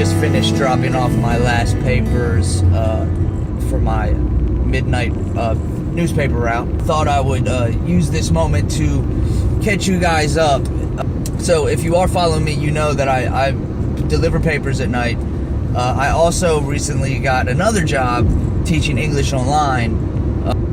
just finished dropping off my last papers for my midnight newspaper route. Thought I would use this moment to catch you guys up. So if you are following me, you know that I deliver papers at night. I also recently got another job teaching English online.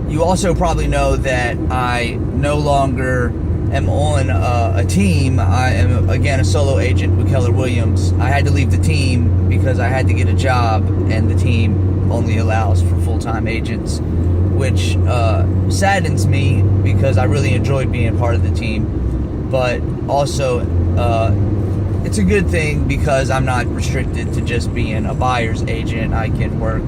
You also probably know that I no longer am on a team. I am, again, a solo agent with Keller Williams. I had to leave the team because I had to get a job, and the team only allows for full-time agents, which saddens me because I really enjoyed being part of the team. But also, it's a good thing because I'm not restricted to just being a buyer's agent. I can work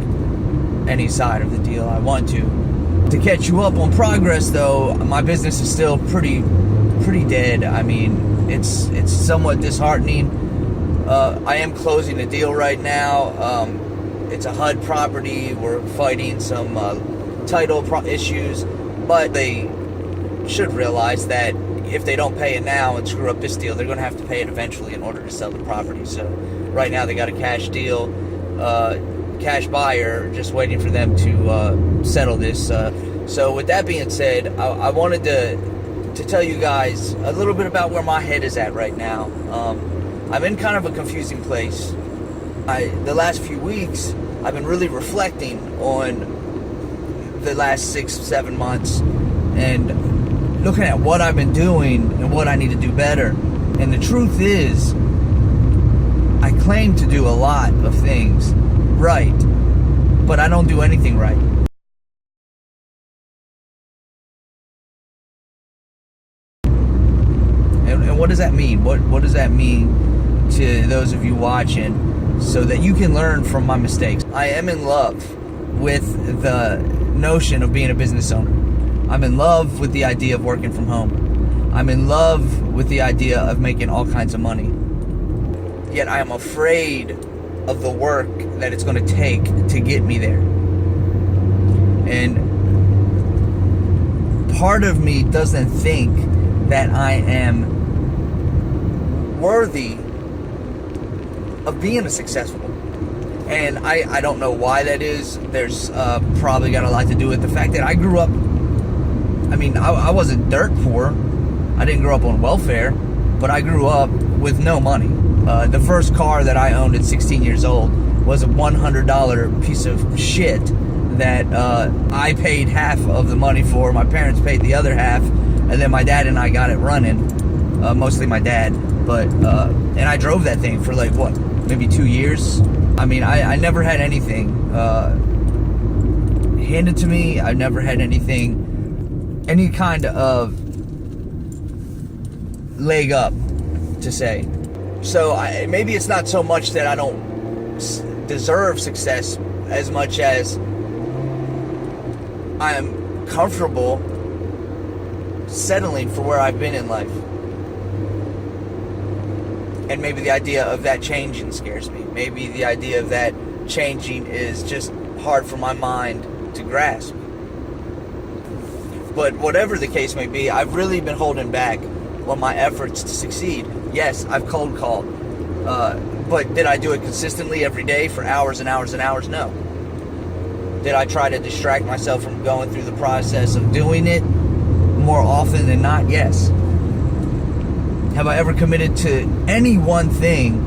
any side of the deal I want to. To catch you up on progress, though, my business is still pretty dead. I mean, it's somewhat disheartening. I am closing a deal right now. It's a HUD property. We're fighting some title issues, but they should realize that if they don't pay it now and screw up this deal, they're going to have to pay it eventually in order to sell the property. So right now they got a cash deal, cash buyer, just waiting for them to settle this. So with that being said, I wanted to tell you guys a little bit about where my head is at right now. I'm in kind of a confusing place. The last few weeks, I've been really reflecting on the last 6-7 months and looking at what I've been doing and what I need to do better. And the truth is, I claim to do a lot of things right, but I don't do anything right. And what does that mean? What does that mean to those of you watching, so that you can learn from my mistakes? I am in love with the notion of being a business owner. I'm in love with the idea of working from home. I'm in love with the idea of making all kinds of money. Yet I am afraid of the work that it's going to take to get me there. And part of me doesn't think that I am worthy of being a successful. And I don't know why that is. There's probably got a lot to do with the fact that I grew up, I mean, I wasn't dirt poor. I didn't grow up on welfare, but I grew up with no money. The first car that I owned at 16 years old was a $100 piece of shit that I paid half of the money for. My parents paid the other half, and then my dad and I got it running. Mostly my dad, but and I drove that thing for like what, maybe 2 years. I mean, I never had anything handed to me. I never had anything, any kind of leg up to say. So maybe it's not so much that I don't deserve success as much as I am comfortable settling for where I've been in life. And maybe the idea of that changing scares me. Maybe the idea of that changing is just hard for my mind to grasp. But whatever the case may be, I've really been holding back on my efforts to succeed. Yes, I've cold called. But did I do it consistently every day for hours and hours and hours? No. Did I try to distract myself from going through the process of doing it more often than not? Yes. Have I ever committed to any one thing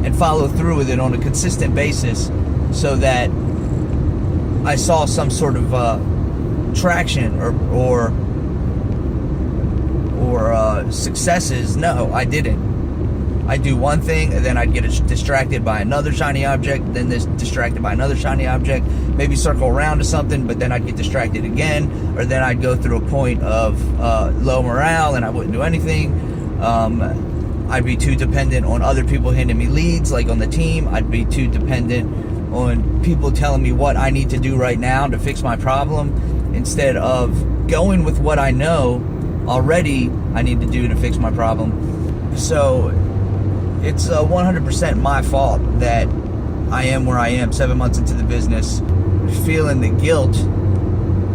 and followed through with it on a consistent basis so that I saw some sort of traction or successes? No, I didn't. I'd do one thing, and then I'd get distracted by another shiny object, then distracted by another shiny object, maybe circle around to something, but then I'd get distracted again, or then I'd go through a point of low morale and I wouldn't do anything. I'd be too dependent on other people handing me leads, like on the team. I'd be too dependent on people telling me what I need to do right now to fix my problem, instead of going with what I know already I need to do to fix my problem. So it's 100% my fault that I am where I am 7 months into the business, feeling the guilt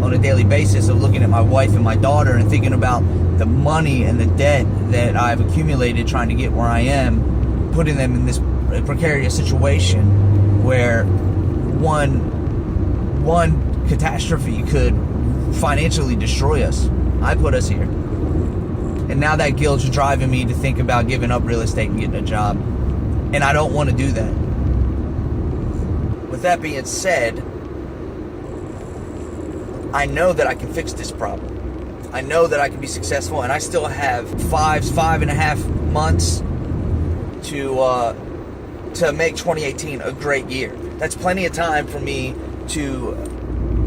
on a daily basis of looking at my wife and my daughter and thinking about the money and the debt that I've accumulated trying to get where I am, putting them in a precarious situation where one catastrophe could financially destroy us. I put us here. And now that guilt's driving me to think about giving up real estate and getting a job. And I don't want to do that. With that being said, I know that I can fix this problem. I know that I can be successful, and I still have 5.5 months to make 2018 a great year. That's plenty of time for me to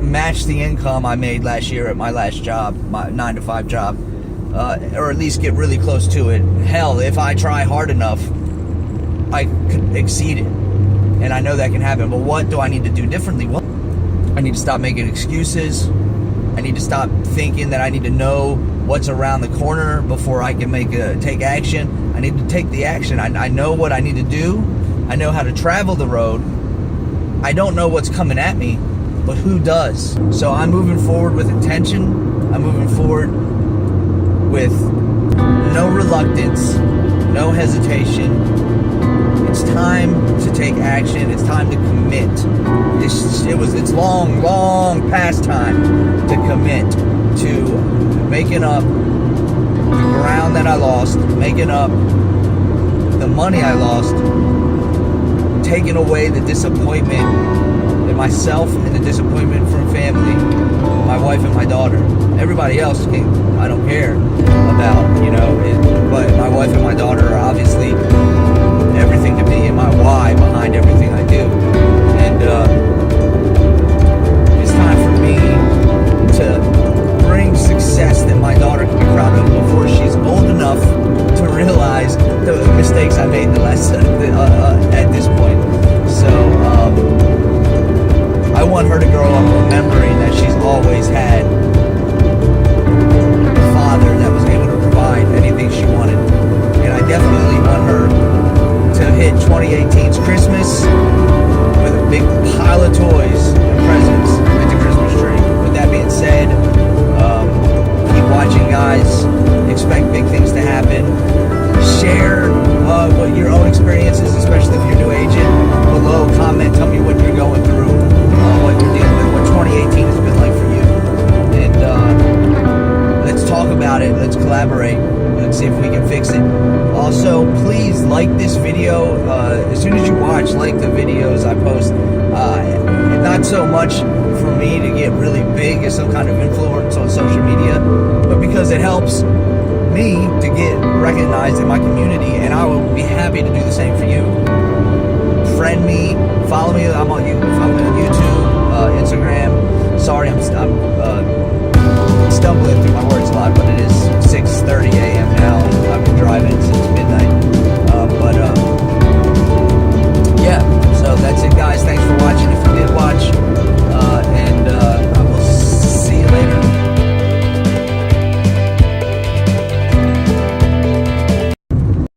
match the income I made last year at my last job, my 9-to-5 job, or at least get really close to it. Hell, if I try hard enough, I could exceed it, and I know that can happen. But what do I need to do differently? Well, I need to stop making excuses. I need to stop thinking that I need to know what's around the corner before I can take action. I need to take the action. I know what I need to do. I know how to travel the road. I don't know what's coming at me, but who does? So I'm moving forward with intention. I'm moving forward with no reluctance, no hesitation. It's time to take action. It's time to commit. It's long past time to commit to making up the ground that I lost, making up the money I lost, taking away the disappointment in myself and the disappointment from family, my wife and my daughter. Everybody else, I don't care about, but my wife and my daughter are obviously everything to me and my why behind everything I do. And it's time for me to bring success that my daughter can be proud of before she's old enough to realize those mistakes I made at this point. So I want her to grow up remembering that she's always had a father that was able to provide anything she wanted. And I definitely want her to hit 2018's Christmas with a big pile of toys and presents at the Christmas tree. With that being said, keep watching, guys. Expect big things to happen. Share what your own experiences, especially if you're a new agent, below. Comment, tell me what you're going through, what you're dealing with, what 2018 has been like for you. And let's talk about it. Let's collaborate. Let's see if we can fix it. Also, please like this video. As soon as you watch, like the videos I post. Not so much for me to get really big as some kind of influence on social media, but because it helps me to get recognized in my community, and I will be happy to do the same for you. Friend me, follow me. I'm on YouTube, Instagram. Sorry, I'm